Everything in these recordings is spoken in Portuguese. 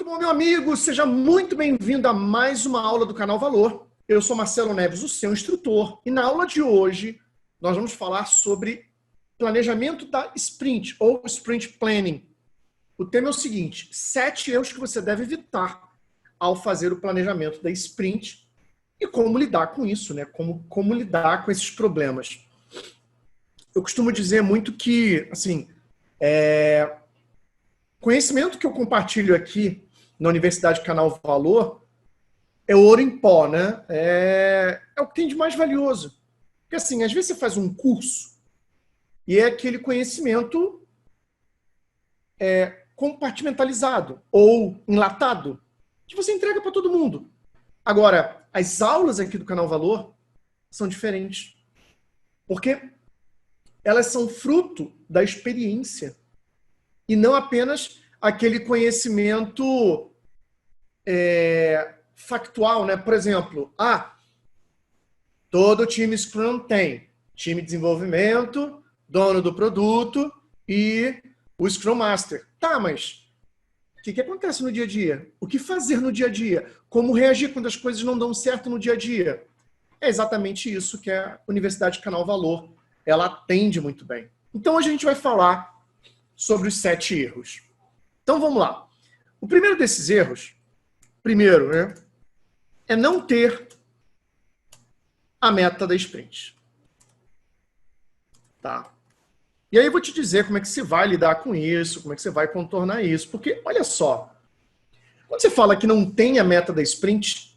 Muito bom, meu amigo. Seja muito bem-vindo a mais uma aula do canal Valor. Eu sou Marcelo Neves, o seu instrutor. E na aula de hoje, nós vamos falar sobre planejamento da sprint, ou sprint planning. O tema é o seguinte: 7 erros que você deve evitar ao fazer o planejamento da sprint e como lidar com isso, né? Como lidar com esses problemas. Eu costumo dizer muito que, assim, conhecimento que eu compartilho aqui na Universidade Canal Valor é ouro em pó, né? É o que tem de mais valioso. Porque, assim, às vezes você faz um curso e é aquele conhecimento compartimentalizado ou enlatado que você entrega para todo mundo. Agora, as aulas aqui do Canal Valor são diferentes. Porque elas são fruto da experiência e não apenas aquele conhecimento factual, né? Por exemplo, todo time Scrum tem time de desenvolvimento, dono do produto e o Scrum Master. Tá, mas o que acontece no dia a dia? O que fazer no dia a dia? Como reagir quando as coisas não dão certo no dia a dia? É exatamente isso que a Universidade Canal Valor ela atende muito bem. Então hoje a gente vai falar sobre os 7 erros. Então vamos lá. O primeiro desses erros, né, é não ter a meta da sprint. Tá? E aí eu vou te dizer como é que você vai lidar com isso, como é que você vai contornar isso. Porque, olha só, quando você fala que não tem a meta da sprint,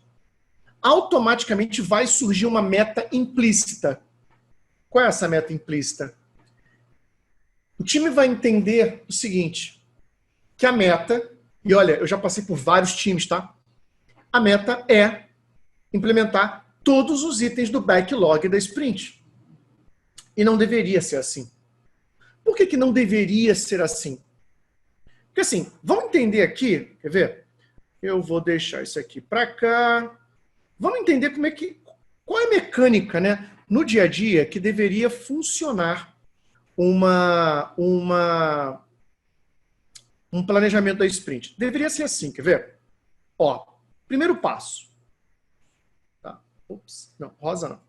automaticamente vai surgir uma meta implícita. Qual é essa meta implícita? O time vai entender o seguinte, que a meta, e olha, eu já passei por vários times, tá? A meta é implementar todos os itens do backlog da sprint. E não deveria ser assim. Por que não deveria ser assim? Porque assim, vamos entender aqui, quer ver? Eu vou deixar isso aqui para cá. Vamos entender qual é a mecânica, né, no dia a dia que deveria funcionar um planejamento da sprint. Deveria ser assim, quer ver? Ó, primeiro passo. Tá. Ops, não, rosa não.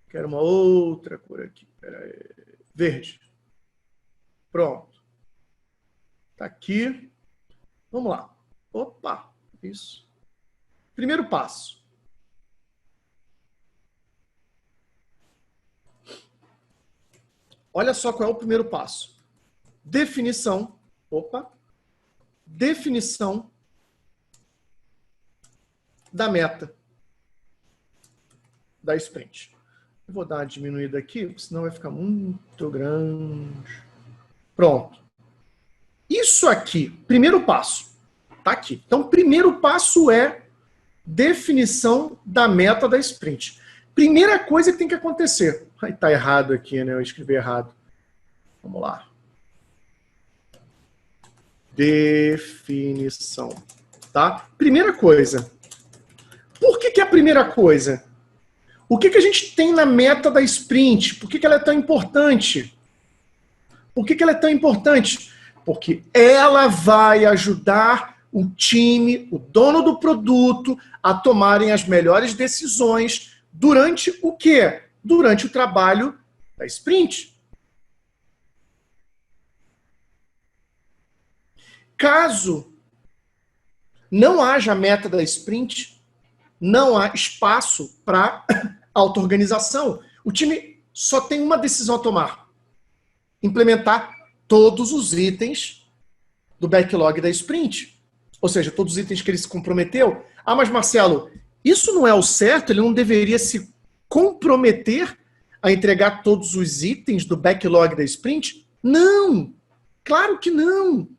Quero uma outra cor aqui. Pera aí. Verde. Pronto. Tá aqui. Vamos lá. Opa, isso. Primeiro passo. Olha só qual é o primeiro passo. Definição. Opa. Definição da meta da sprint. Eu vou dar uma diminuída aqui, senão vai ficar muito grande. Pronto. Isso aqui, primeiro passo, tá aqui. Então, primeiro passo é definição da meta da sprint. Primeira coisa que tem que acontecer. Ai, tá errado aqui, né? Eu escrevi errado. Vamos lá. Definição. Tá? Primeira coisa. Por que é a primeira coisa? O que a gente tem na meta da sprint? Por que ela é tão importante? Por que ela é tão importante? Porque ela vai ajudar o time, o dono do produto, a tomarem as melhores decisões durante o quê? Durante o trabalho da sprint. Caso não haja meta da sprint, não há espaço para auto-organização. O time só tem uma decisão a tomar: implementar todos os itens do backlog da sprint. Ou seja, todos os itens que ele se comprometeu. Ah, mas Marcelo, isso não é o certo? Ele não deveria se comprometer a entregar todos os itens do backlog da sprint? Não! Claro que não!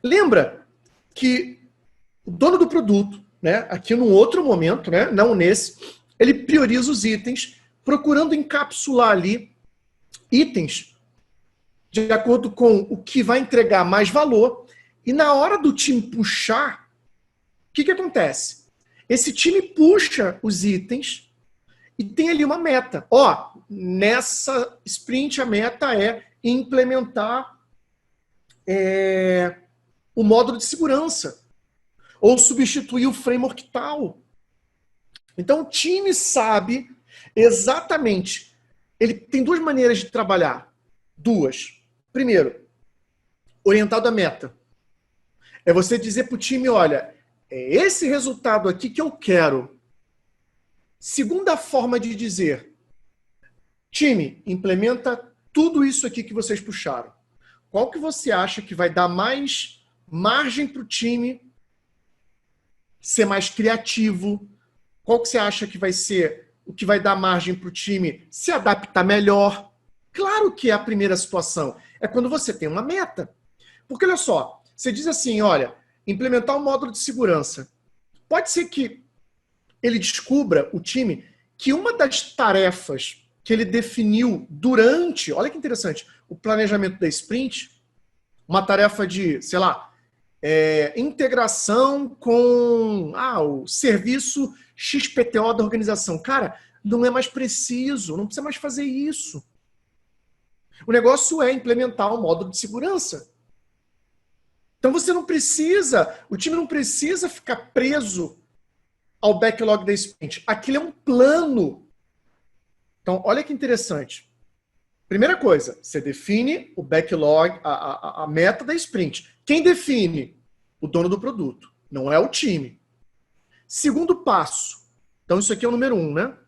Lembra que o dono do produto, né, aqui num outro momento, né, não nesse, ele prioriza os itens, procurando encapsular ali itens de acordo com o que vai entregar mais valor. E na hora do time puxar, o que acontece? Esse time puxa os itens e tem ali uma meta. Ó, nessa sprint a meta é implementar o módulo de segurança ou substituir o framework tal. Então, o time sabe exatamente. Ele tem duas maneiras de trabalhar. Duas. Primeiro, orientado à meta. É você dizer para o time, olha, é esse resultado aqui que eu quero. Segunda forma de dizer, time, implementa tudo isso aqui que vocês puxaram. Qual que você acha que vai dar mais margem para o time ser mais criativo? Qual que você acha que vai ser o que vai dar margem para o time se adaptar melhor? Claro que é a primeira situação. É quando você tem uma meta. Porque, olha só, você diz assim, olha, implementar um módulo de segurança. Pode ser que ele descubra, o time, que uma das tarefas que ele definiu durante, olha que interessante, o planejamento da sprint, uma tarefa de, sei lá, integração com o serviço XPTO da organização. Cara, não é mais preciso, não precisa mais fazer isso. O negócio é implementar um módulo de segurança. Então você não precisa, o time não precisa ficar preso ao backlog da sprint. Aquilo é um plano. Então, olha que interessante. Primeira coisa, você define o backlog, a meta da sprint. Quem define? O dono do produto, não é o time. Segundo passo. Então, isso aqui é o número 1, né?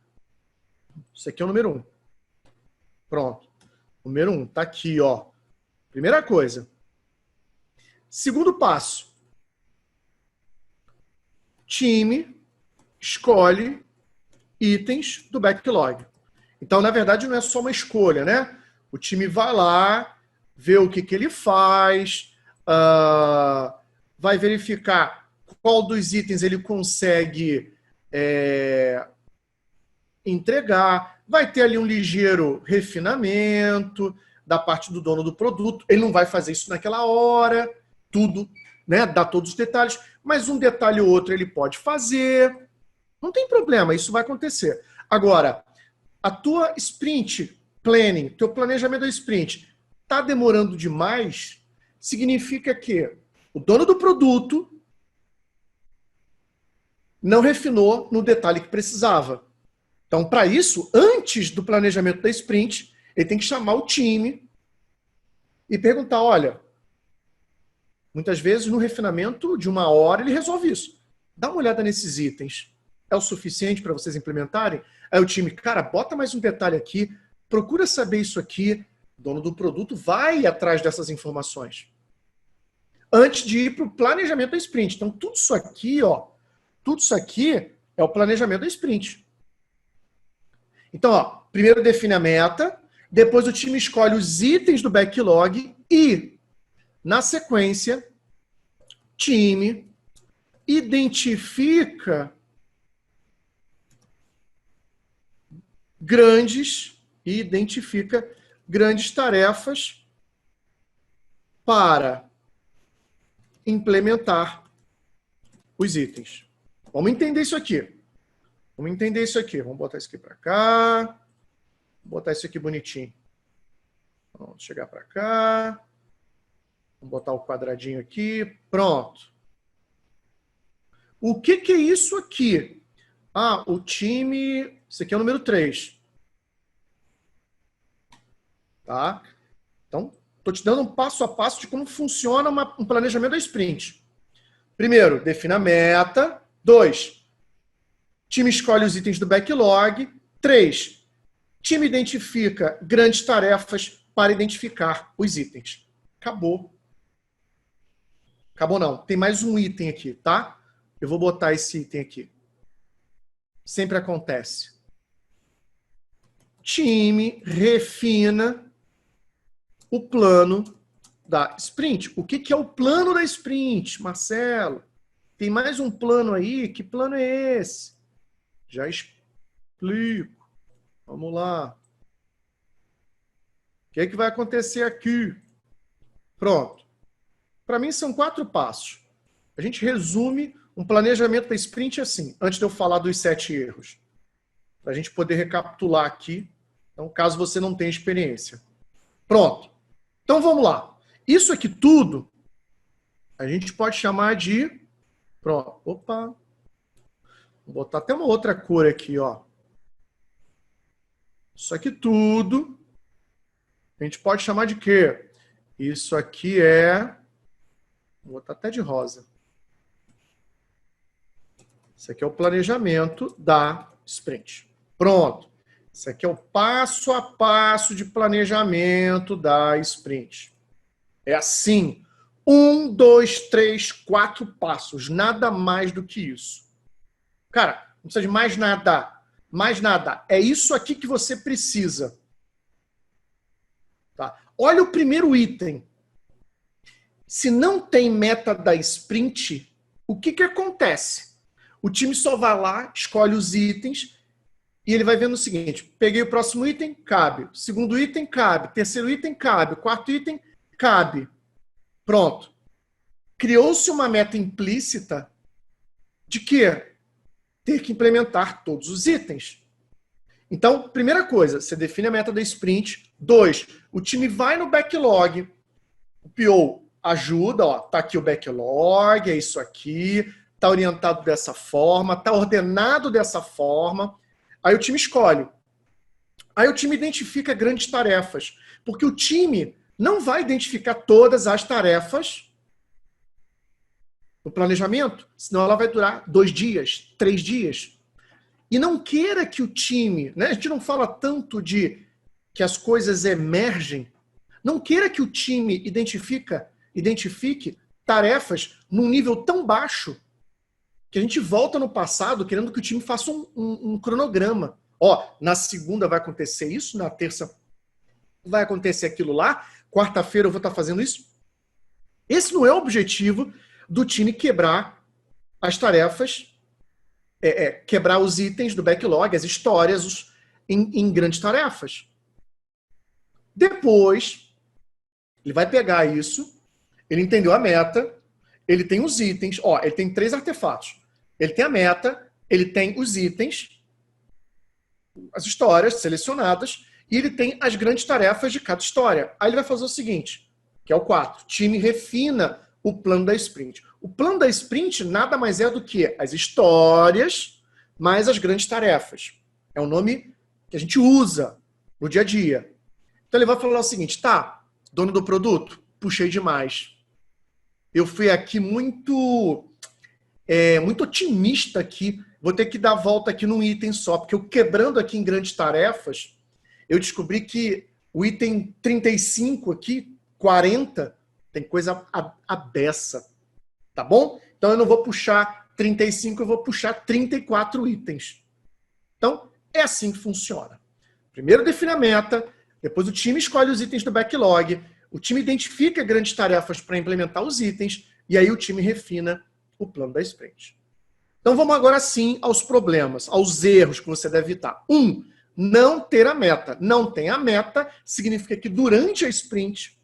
Isso aqui é o número 1. Pronto. Número 1, tá aqui, ó. Primeira coisa. Segundo passo. Time escolhe itens do backlog. Então, na verdade, não é só uma escolha, né? O time vai lá, vê o que ele faz, vai verificar qual dos itens ele consegue entregar, vai ter ali um ligeiro refinamento da parte do dono do produto. Ele não vai fazer isso naquela hora, tudo, né? Dá todos os detalhes, mas um detalhe ou outro ele pode fazer. Não tem problema, isso vai acontecer. Agora, a tua sprint planning, teu planejamento da sprint, está demorando demais, significa que o dono do produto não refinou no detalhe que precisava. Então, para isso, antes do planejamento da sprint, ele tem que chamar o time e perguntar, olha, muitas vezes no refinamento de 1 hora ele resolve isso. Dá uma olhada nesses itens. É o suficiente para vocês implementarem? Aí o time, cara, bota mais um detalhe aqui, procura saber isso aqui. O dono do produto vai atrás dessas informações. Antes de ir para o planejamento da sprint. Então, tudo isso aqui, ó, tudo isso aqui é o planejamento da sprint. Então, ó, primeiro define a meta, depois o time escolhe os itens do backlog e, na sequência, time identifica grandes tarefas para implementar os itens. Vamos entender isso aqui. Vamos botar isso aqui para cá. Vou botar isso aqui bonitinho. Vamos chegar para cá. Vamos botar o quadradinho aqui. Pronto. O que é isso aqui? O time... Isso aqui é o número 3. Tá? Então, estou te dando um passo a passo de como funciona um planejamento da sprint. Primeiro, defina a meta. 2, time escolhe os itens do backlog. 3, time identifica grandes tarefas para identificar os itens. Acabou. Acabou não. Tem mais um item aqui, tá? Eu vou botar esse item aqui. Sempre acontece. Time refina o plano da sprint. O que é o plano da sprint, Marcelo? Tem mais um plano aí? Que plano é esse? Já explico. Vamos lá. O que é que vai acontecer aqui? Pronto. Para mim são 4 passos. A gente resume um planejamento da sprint assim, antes de eu falar dos 7 erros. Para a gente poder recapitular aqui, então, caso você não tenha experiência. Pronto. Então, vamos lá. Isso aqui tudo, A gente pode chamar de... Pronto. Opa. Vou botar até uma outra cor aqui, ó. Isso aqui tudo a gente pode chamar de quê? Isso aqui é... Vou botar até de rosa. Isso aqui é o planejamento da sprint. Pronto. Isso aqui é o passo a passo de planejamento da sprint. É assim. 1, 2, 3, 4 passos. Nada mais do que isso. Cara, não precisa de mais nada. Mais nada. É isso aqui que você precisa. Tá? Olha o primeiro item. Se não tem meta da sprint, o que que acontece? O time só vai lá, escolhe os itens e ele vai vendo o seguinte: peguei o próximo item, cabe. Segundo item, cabe. Terceiro item, cabe. Quarto item, cabe. Pronto. Criou-se uma meta implícita de quê? Ter que implementar todos os itens. Então, primeira coisa, você define a meta da sprint. 2, o time vai no backlog. O PO ajuda, ó, tá aqui o backlog, é isso aqui, tá orientado dessa forma, tá ordenado dessa forma. Aí o time escolhe. Aí o time identifica grandes tarefas, porque o time não vai identificar todas as tarefas no planejamento, senão ela vai durar 2 dias, 3 dias. E não queira que o time, né? A gente não fala tanto de que as coisas emergem, não queira que o time identifique tarefas num nível tão baixo que a gente volta no passado querendo que o time faça um cronograma. Ó, na segunda vai acontecer isso, na terça vai acontecer aquilo lá, quarta-feira eu vou estar fazendo isso. Esse não é o objetivo do time quebrar as tarefas, quebrar os itens do backlog, as histórias em grandes tarefas. Depois, ele vai pegar isso, ele entendeu a meta, ele tem os itens, ó, ele tem 3 artefatos. Ele tem a meta, ele tem os itens, as histórias selecionadas, e ele tem as grandes tarefas de cada história. Aí ele vai fazer o seguinte, que é o 4. Time refina o plano da sprint. O plano da sprint nada mais é do que as histórias mais as grandes tarefas. É o nome que a gente usa no dia a dia. Então ele vai falar o seguinte, tá, dono do produto, puxei demais. Eu fui aqui muito otimista aqui, vou ter que dar a volta aqui num item só, porque eu quebrando aqui em grandes tarefas, eu descobri que o item 35 aqui, 40, tem coisa à beça, tá bom? Então eu não vou puxar 35, eu vou puxar 34 itens. Então, é assim que funciona. Primeiro define a meta, depois o time escolhe os itens do backlog, o time identifica grandes tarefas para implementar os itens, e aí o time refina o plano da sprint. Então vamos agora sim aos problemas, aos erros que você deve evitar. 1, não ter a meta. Não tem a meta significa que durante a sprint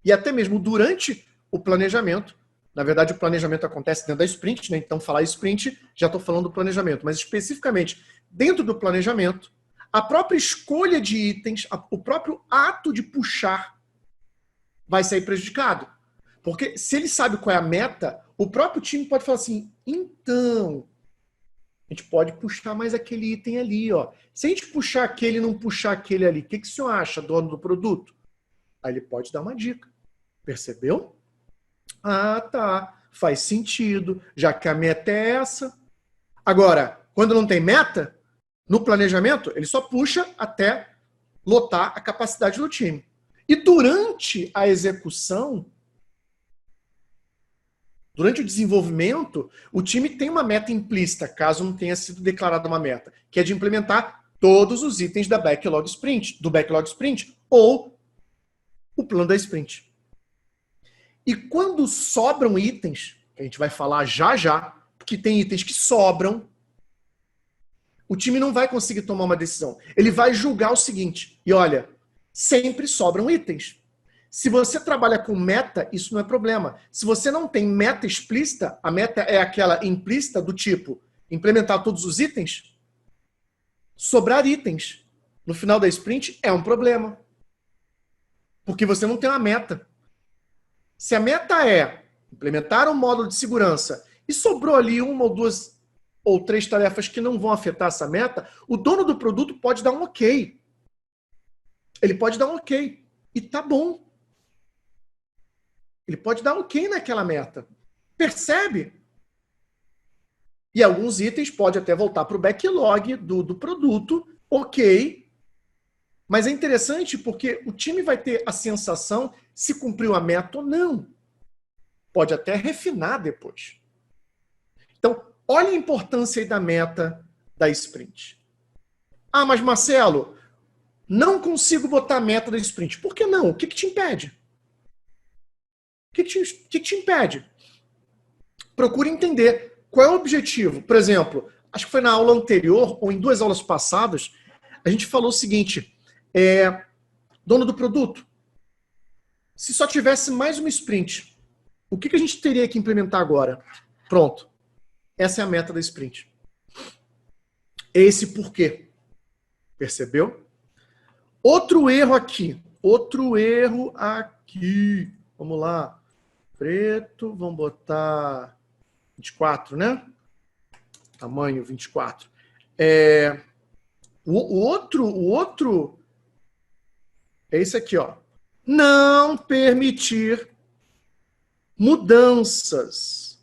e até mesmo durante o planejamento, na verdade o planejamento acontece dentro da sprint, né? Então falar sprint, já estou falando do planejamento, mas especificamente dentro do planejamento, a própria escolha de itens, o próprio ato de puxar vai sair prejudicado. Porque se ele sabe qual é a meta, o próprio time pode falar assim, então, a gente pode puxar mais aquele item ali, ó. Se a gente puxar aquele e não puxar aquele ali, o que o senhor acha, dono do produto? Aí ele pode dar uma dica. Percebeu? Ah, tá. Faz sentido, já que a meta é essa. Agora, quando não tem meta, no planejamento, ele só puxa até lotar a capacidade do time. E durante a execução, durante o desenvolvimento, o time tem uma meta implícita, caso não tenha sido declarada uma meta, que é de implementar todos os itens do backlog sprint, ou o plano da sprint. E quando sobram itens, que a gente vai falar já já, porque tem itens que sobram, o time não vai conseguir tomar uma decisão. Ele vai julgar o seguinte, e olha, sempre sobram itens. Se você trabalha com meta, isso não é problema. Se você não tem meta explícita, a meta é aquela implícita do tipo implementar todos os itens, sobrar itens no final da sprint é um problema. Porque você não tem uma meta. Se a meta é implementaram o módulo de segurança e sobrou ali uma ou duas ou três tarefas que não vão afetar essa meta, o dono do produto pode dar um ok. Ele pode dar um ok. E tá bom. Ele pode dar um ok naquela meta. Percebe? E alguns itens pode até voltar para o backlog do produto, ok. Mas é interessante porque o time vai ter a sensação se cumpriu a meta ou não. Pode até refinar depois. Então, olha a importância aí da meta da sprint. Ah, mas Marcelo, não consigo botar a meta da sprint. Por que não? O que te impede? O que te impede? Procure entender qual é o objetivo. Por exemplo, acho que foi na aula anterior ou em 2 aulas passadas, a gente falou o seguinte, dono do produto, se só tivesse mais uma sprint, o que a gente teria que implementar agora? Pronto. Essa é a meta da sprint. Esse porquê. Percebeu? Outro erro aqui. Vamos lá. Preto, vamos botar 24, né? Tamanho 24. O outro é esse aqui, ó. Não permitir mudanças.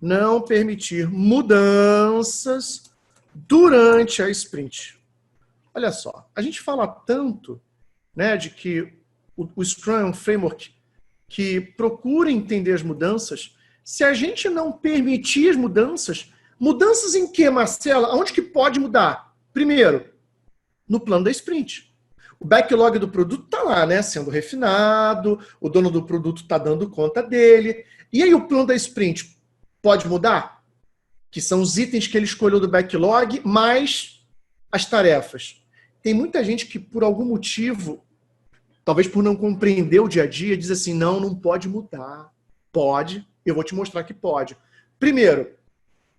Não permitir mudanças durante a sprint. Olha só, a gente fala tanto, né, de que o Scrum é um framework que procura entender as mudanças. Se a gente não permitir as mudanças, mudanças em que, Marcela? Aonde que pode mudar? Primeiro, no plano da sprint. O backlog do produto está lá, né, sendo refinado, o dono do produto está dando conta dele. E aí o plano da sprint pode mudar? Que são os itens que ele escolheu do backlog, mais as tarefas. Tem muita gente que, por algum motivo, talvez por não compreender o dia a dia, diz assim, não pode mudar. Pode, eu vou te mostrar que pode. Primeiro,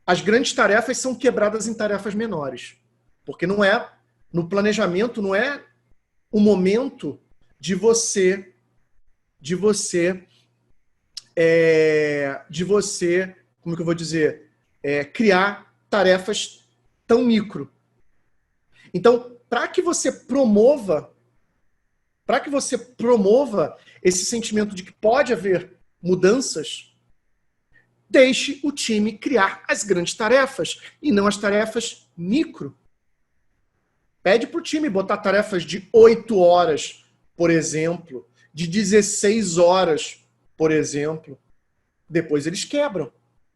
as grandes tarefas são quebradas em tarefas menores. Porque no planejamento, não é o momento de você, como que eu vou dizer, criar tarefas tão micro. Então, para que você promova esse sentimento de que pode haver mudanças, deixe o time criar as grandes tarefas e não as tarefas micro. Pede para o time botar tarefas de 8 horas, por exemplo, de 16 horas, por exemplo. Depois eles quebram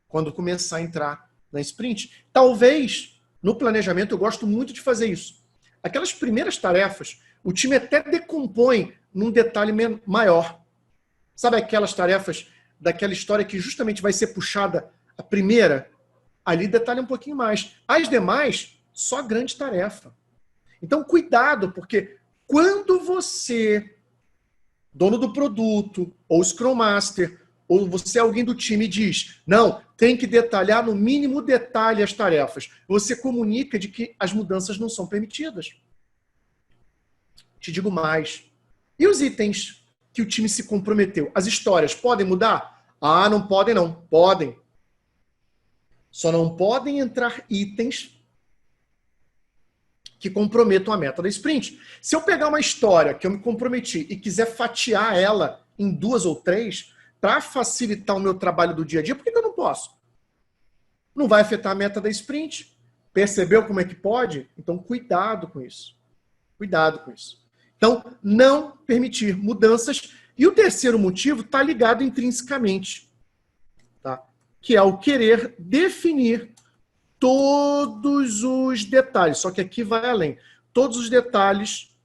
quando começar a entrar na sprint. Talvez, no planejamento, eu gosto muito de fazer isso. Aquelas primeiras tarefas, o time até decompõe num detalhe maior. Sabe aquelas tarefas daquela história que justamente vai ser puxada a primeira? Ali detalha um pouquinho mais. As demais, só grande tarefa. Então, cuidado, porque quando você, dono do produto, ou Scrum Master, ou você é alguém do time diz, não, tem que detalhar no mínimo detalhe as tarefas. Você comunica de que as mudanças não são permitidas. Te digo mais. E os itens que o time se comprometeu? As histórias podem mudar? Ah, não podem não. Podem. Só não podem entrar itens que comprometam a meta da sprint. Se eu pegar uma história que eu me comprometi e quiser fatiar ela em 2 ou 3 para facilitar o meu trabalho do dia a dia, por que eu não posso? Não vai afetar a meta da sprint? Percebeu como é que pode? Então, cuidado com isso. Cuidado com isso. Então, não permitir mudanças. E o terceiro motivo está ligado intrinsecamente, tá? Que é o querer definir todos os detalhes. Só que aqui vai além. Todos os detalhes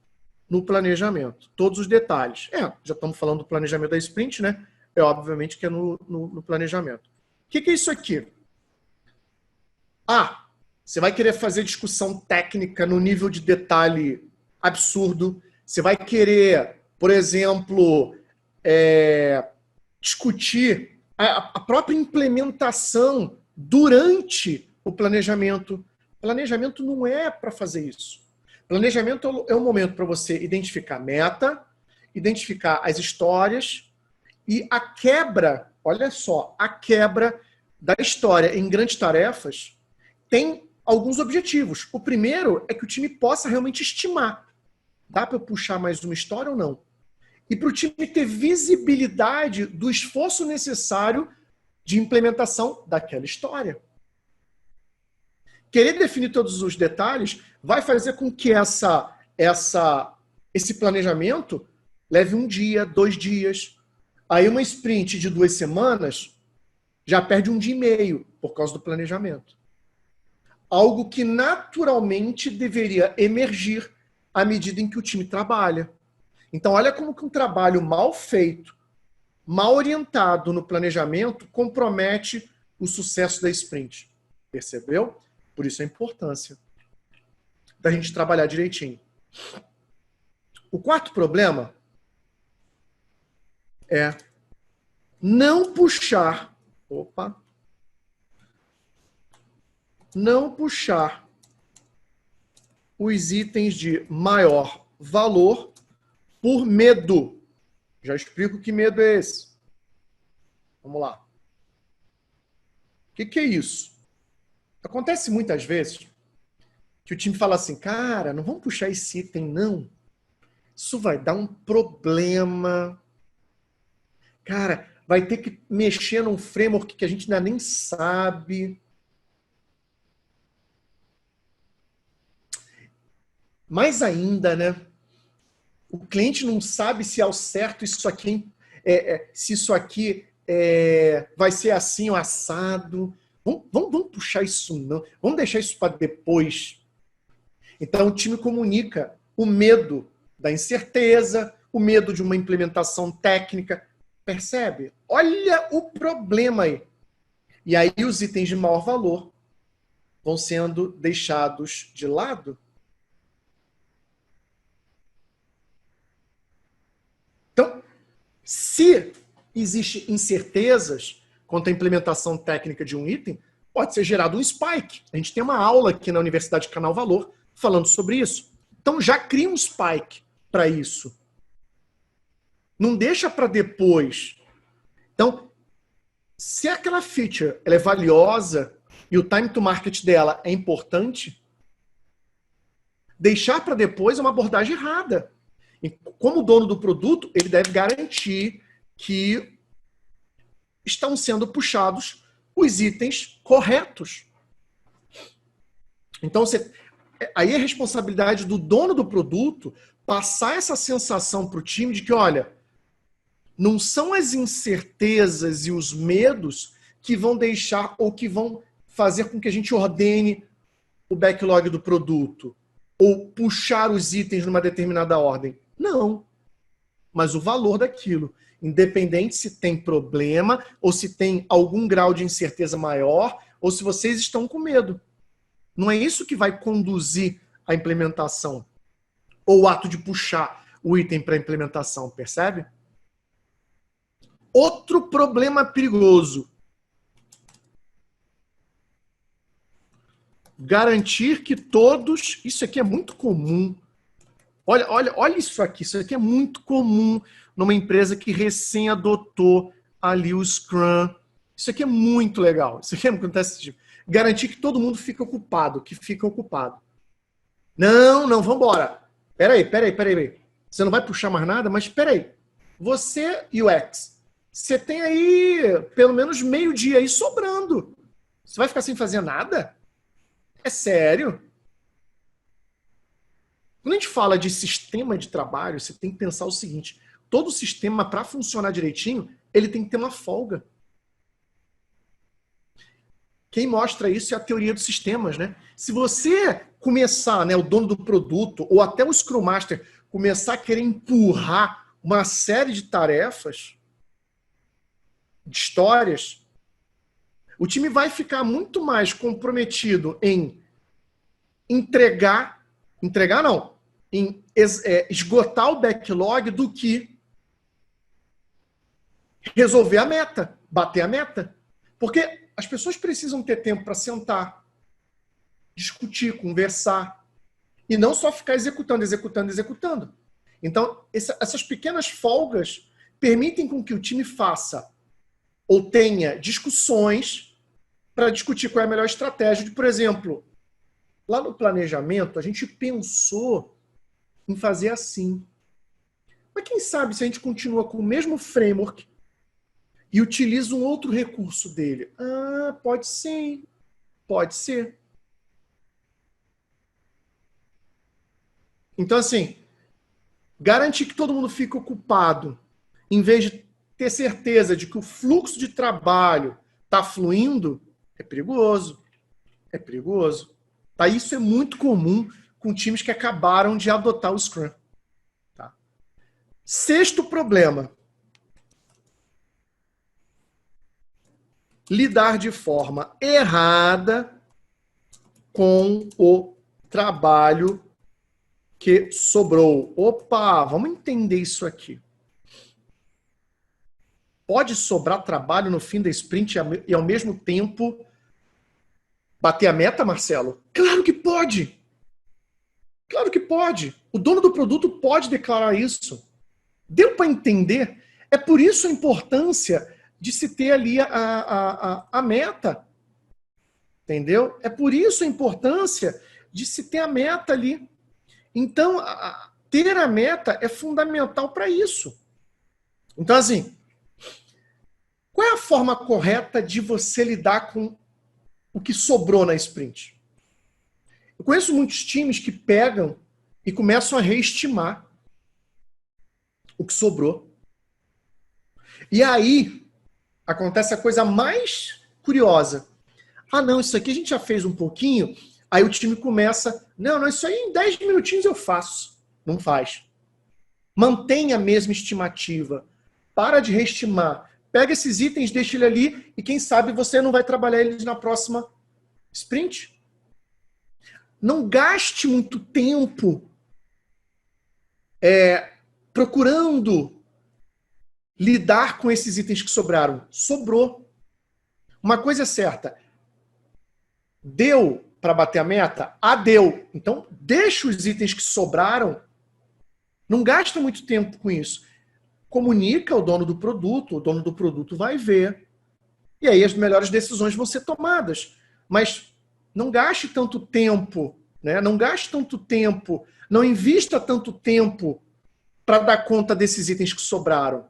no planejamento. Todos os detalhes. Já estamos falando do planejamento da sprint, né? Obviamente que é no planejamento. O que é isso aqui? Você vai querer fazer discussão técnica no nível de detalhe absurdo. Você vai querer, por exemplo, discutir a própria implementação durante o planejamento. Planejamento não é para fazer isso. Planejamento é um momento para você identificar a meta, identificar as histórias e a quebra olha só, a quebra da história em grandes tarefas tem alguns objetivos. O primeiro é que o time possa realmente estimar. Dá para eu puxar mais uma história ou não? E para o time ter visibilidade do esforço necessário de implementação daquela história. Querer definir todos os detalhes vai fazer com que esse planejamento leve 1 dia, 2 dias. Aí uma sprint de 2 semanas já perde 1 dia e meio por causa do planejamento. Algo que naturalmente deveria emergir à medida em que o time trabalha. Então, olha como que um trabalho mal feito, mal orientado no planejamento, compromete o sucesso da sprint. Percebeu? Por isso a importância da gente trabalhar direitinho. O quarto problema é não puxar os itens de maior valor por medo. Já explico que medo é esse. Vamos lá. O que é isso? Acontece muitas vezes que o time fala assim, cara, não vamos puxar esse item, não. Isso vai dar um problema. Cara, vai ter que mexer num framework que a gente ainda nem sabe. Mais ainda, né? O cliente não sabe se ao certo se isso aqui vai ser assim ou assado. Vamos puxar isso não. Vamos deixar isso para depois. Então o time comunica o medo da incerteza, o medo de uma implementação técnica. Percebe? Olha o problema aí. E aí os itens de maior valor vão sendo deixados de lado. Então, se existem incertezas quanto à implementação técnica de um item, pode ser gerado um spike. A gente tem uma aula aqui na Universidade Canal Valor falando sobre isso. Então, já cria um spike para isso. Não deixa para depois. Então, se aquela feature ela é valiosa e o time to market dela é importante, deixar para depois é uma abordagem errada. E como dono do produto, ele deve garantir que estão sendo puxados os itens corretos. Então, aí é responsabilidade do dono do produto passar essa sensação para o time de que, olha, não são as incertezas e os medos que vão deixar ou que vão fazer com que a gente ordene o backlog do produto ou puxar os itens numa determinada ordem. Não. Mas o valor daquilo, independente se tem problema ou se tem algum grau de incerteza maior ou se vocês estão com medo. Não é isso que vai conduzir a implementação ou o ato de puxar o item para a implementação, percebe? Outro problema perigoso. Garantir que todos... Isso aqui é muito comum. Olha isso aqui. Isso aqui é muito comum numa empresa que recém adotou ali o Scrum. Isso aqui é muito legal. Isso aqui acontece tipo. Garantir que todo mundo fica ocupado, Não, vamos embora. Peraí. Você não vai puxar mais nada, mas peraí. Você, UX, você tem aí pelo menos meio dia aí sobrando. Você vai ficar sem fazer nada? É sério? Quando a gente fala de sistema de trabalho, você tem que pensar o seguinte: todo sistema, para funcionar direitinho, ele tem que ter uma folga. Quem mostra isso é a teoria dos sistemas, né? Se você começar, né, o dono do produto, ou até o Scrum Master, começar a querer empurrar uma série de tarefas, de histórias, o time vai ficar muito mais comprometido em em esgotar o backlog do que resolver a meta, bater a meta. Porque as pessoas precisam ter tempo para sentar, discutir, conversar, e não só ficar executando. Então, essas pequenas folgas permitem com que o time faça ou tenha discussões para discutir qual é a melhor estratégia. De, por exemplo, lá no planejamento, a gente pensou em fazer assim. Mas quem sabe se a gente continua com o mesmo framework e utiliza um outro recurso dele? Ah, pode sim. Pode ser. Então, assim, garantir que todo mundo fique ocupado, em vez de ter certeza de que o fluxo de trabalho está fluindo, é perigoso. É perigoso. Tá? Isso é muito comum com times que acabaram de adotar o Scrum. Tá? Sexto problema. Lidar de forma errada com o trabalho que sobrou. Opa, vamos entender isso aqui. Pode sobrar trabalho no fim da sprint e ao mesmo tempo bater a meta, Marcelo? Claro que pode. Claro que pode. O dono do produto pode declarar isso. Deu para entender? É por isso a importância de se ter ali a meta. Entendeu? É por isso a importância de se ter a meta ali. Então, ter a meta é fundamental para isso. Então, assim, qual é a forma correta de você lidar com o que sobrou na sprint? Eu conheço muitos times que pegam e começam a reestimar o que sobrou. E aí acontece a coisa mais curiosa. Ah, não, isso aqui a gente já fez um pouquinho. Aí o time começa, não, isso aí em 10 minutinhos eu faço. Não faz. Mantenha a mesma estimativa. Para de reestimar. Pega esses itens, deixa ele ali e quem sabe você não vai trabalhar eles na próxima sprint. Não gaste muito tempo procurando lidar com esses itens que sobraram. Sobrou. Uma coisa é certa. Deu para bater a meta? Deu. Então, deixa os itens que sobraram. Não gasta muito tempo com isso. Comunica ao dono do produto, o dono do produto vai ver. E aí as melhores decisões vão ser tomadas. Mas não gaste tanto tempo, né? Não gaste tanto tempo, não invista tanto tempo para dar conta desses itens que sobraram.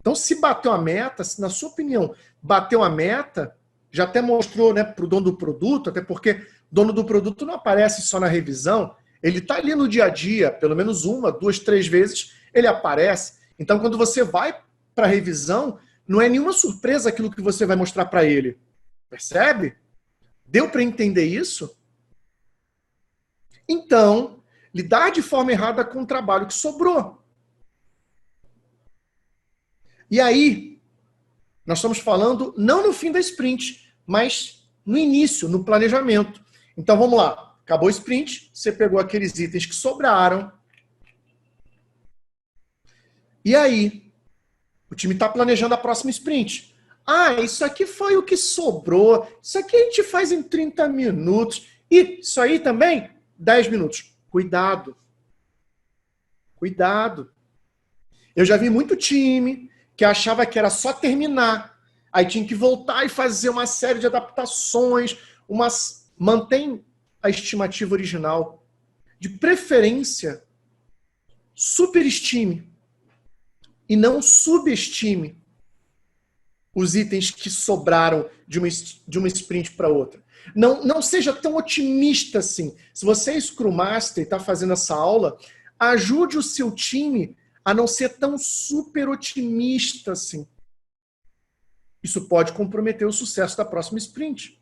Então, se bateu a meta, se na sua opinião bateu a meta, já até mostrou, né, para o dono do produto, até porque o dono do produto não aparece só na revisão, ele está ali no dia a dia, pelo menos 1, 2, 3 vezes, ele aparece. Então, quando você vai para a revisão, não é nenhuma surpresa aquilo que você vai mostrar para ele. Percebe? Deu para entender isso? Então, lidar de forma errada com o trabalho que sobrou. E aí, nós estamos falando não no fim da sprint, mas no início, no planejamento. Então, vamos lá. Acabou o sprint, você pegou aqueles itens que sobraram. E aí, o time está planejando a próxima sprint. Ah, isso aqui foi o que sobrou. Isso aqui a gente faz em 30 minutos. E isso aí também, 10 minutos. Cuidado. Cuidado. Eu já vi muito time que achava que era só terminar. Aí tinha que voltar e fazer uma série de adaptações. Mantém a estimativa original. De preferência, superestime. E não subestime os itens que sobraram de uma sprint para outra. Não seja tão otimista assim. Se você é Scrum Master e está fazendo essa aula, ajude o seu time a não ser tão super otimista assim. Isso pode comprometer o sucesso da próxima sprint.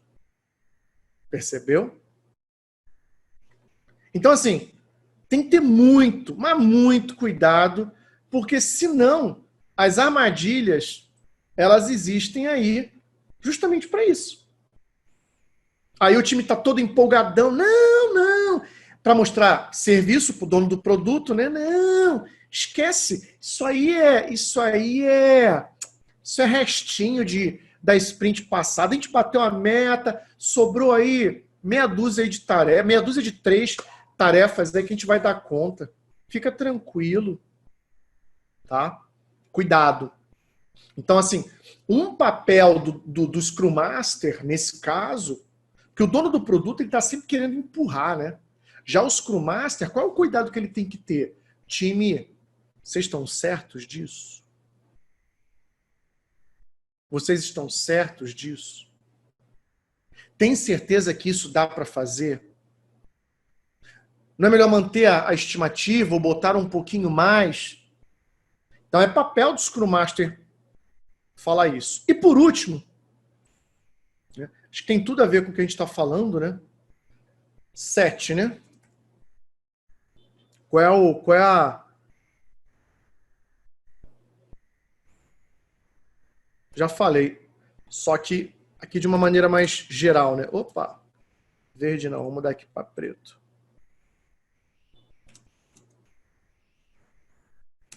Percebeu? Então, assim, tem que ter muito, mas muito cuidado, porque senão as armadilhas, elas existem aí justamente para isso. Aí o time está todo empolgadão. Não. Para mostrar serviço para o dono do produto, né? Não, esquece. Isso é restinho da sprint passada. A gente bateu a meta, sobrou aí meia dúzia de tarefas, meia dúzia de 3 tarefas aí que a gente vai dar conta. Fica tranquilo. Tá? Cuidado. Então, assim, um papel do Scrum Master, nesse caso, que o dono do produto ele está sempre querendo empurrar, né? Já o Scrum Master, qual é o cuidado que ele tem que ter? Time, vocês estão certos disso? Vocês estão certos disso? Tem certeza que isso dá para fazer? Não é melhor manter a estimativa ou botar um pouquinho mais? Então é papel do Scrum Master falar isso. E por último, né, acho que tem tudo a ver com o que a gente está falando, né? 7, né? Qual é a... Já falei. Só que aqui de uma maneira mais geral, né? Opa! Verde não, vamos mudar aqui para preto.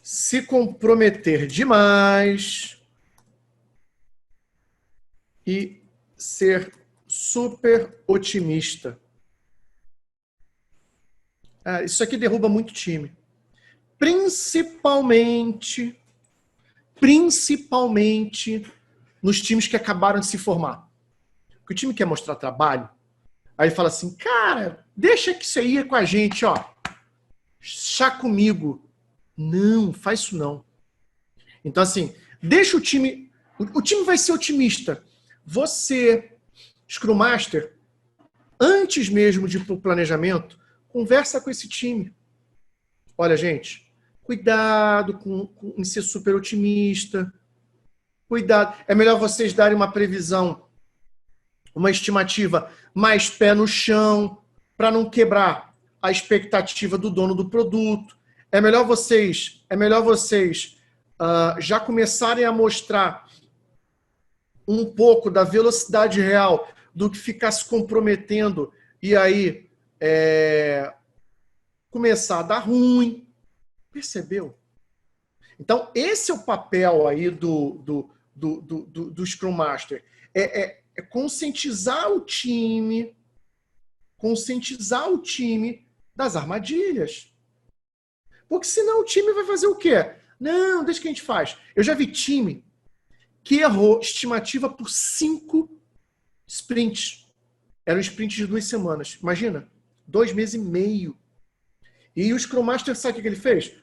Se comprometer demais e ser super otimista. Isso aqui derruba muito time. Principalmente nos times que acabaram de se formar. Porque o time quer mostrar trabalho, aí fala assim, cara, deixa que isso aí é com a gente, ó. Chá comigo. Não, faz isso não. Então, assim, deixa o time... O time vai ser otimista. Você, Scrum Master, antes mesmo de ir para o planejamento, conversa com esse time. Olha, gente, cuidado em ser super otimista. Cuidado. É melhor vocês darem uma previsão, uma estimativa mais pé no chão, para não quebrar a expectativa do dono do produto. É melhor vocês já começarem a mostrar um pouco da velocidade real do que ficar se comprometendo e aí começar a dar ruim. Percebeu? Então, esse é o papel aí do Scrum Master. É conscientizar o time das armadilhas. Porque senão o time vai fazer o quê? Não, deixa que a gente faz. Eu já vi time que errou estimativa por 5 sprints. Eram sprints de 2 semanas. Imagina, 2 meses e meio. E o Scrum Master, sabe o que ele fez?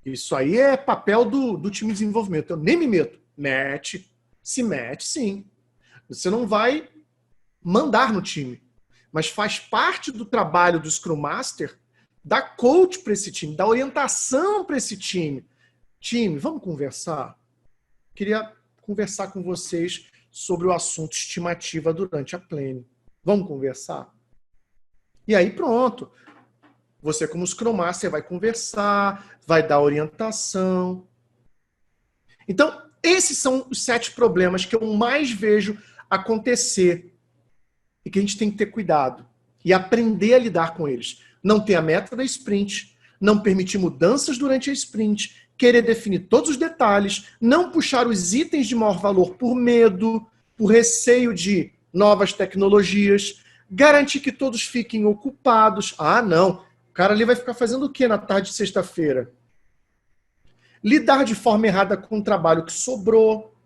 Isso aí é papel do time de desenvolvimento. Eu nem me meto. Se mete, sim. Você não vai mandar no time. Mas faz parte do trabalho do Scrum Master dar coach para esse time, dar orientação para esse time. Time, vamos conversar? Queria conversar com vocês sobre o assunto estimativa durante a planning. Vamos conversar? E aí pronto. Você, como Scrum Master, vai conversar, vai dar orientação. Então, esses são os 7 problemas que eu mais vejo acontecer e que a gente tem que ter cuidado e aprender a lidar com eles. Não ter a meta da sprint, não permitir mudanças durante a sprint, querer definir todos os detalhes, não puxar os itens de maior valor por medo, por receio de novas tecnologias, garantir que todos fiquem ocupados. Não. O cara ali vai ficar fazendo o quê na tarde de sexta-feira? Lidar de forma errada com o trabalho que sobrou,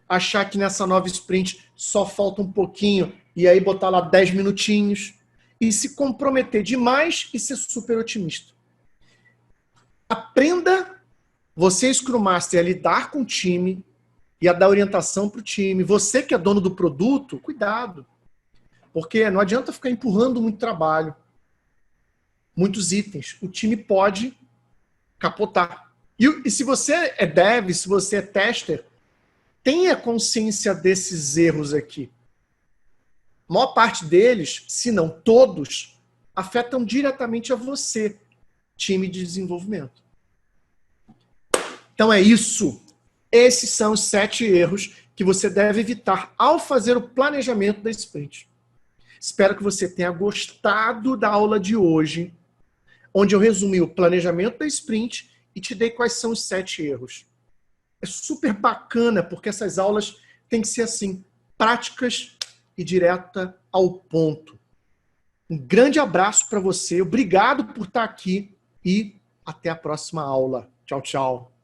achar que nessa nova sprint só falta um pouquinho e aí botar lá 10 minutinhos e se comprometer demais e ser super otimista. Aprenda, você, Scrum Master, a lidar com o time e a dar orientação para o time. Você que é dono do produto, cuidado. Porque não adianta ficar empurrando muito trabalho, muitos itens. O time pode capotar. E se você é dev, se você é tester, tenha consciência desses erros aqui. A maior parte deles, se não todos, afetam diretamente a você, time de desenvolvimento. Então é isso. Esses são os 7 erros que você deve evitar ao fazer o planejamento da sprint. Espero que você tenha gostado da aula de hoje, onde eu resumi o planejamento da sprint e te dei quais são os 7 erros. É super bacana, porque essas aulas têm que ser assim, práticas e direta ao ponto. Um grande abraço para você, obrigado por estar aqui e até a próxima aula. Tchau, tchau.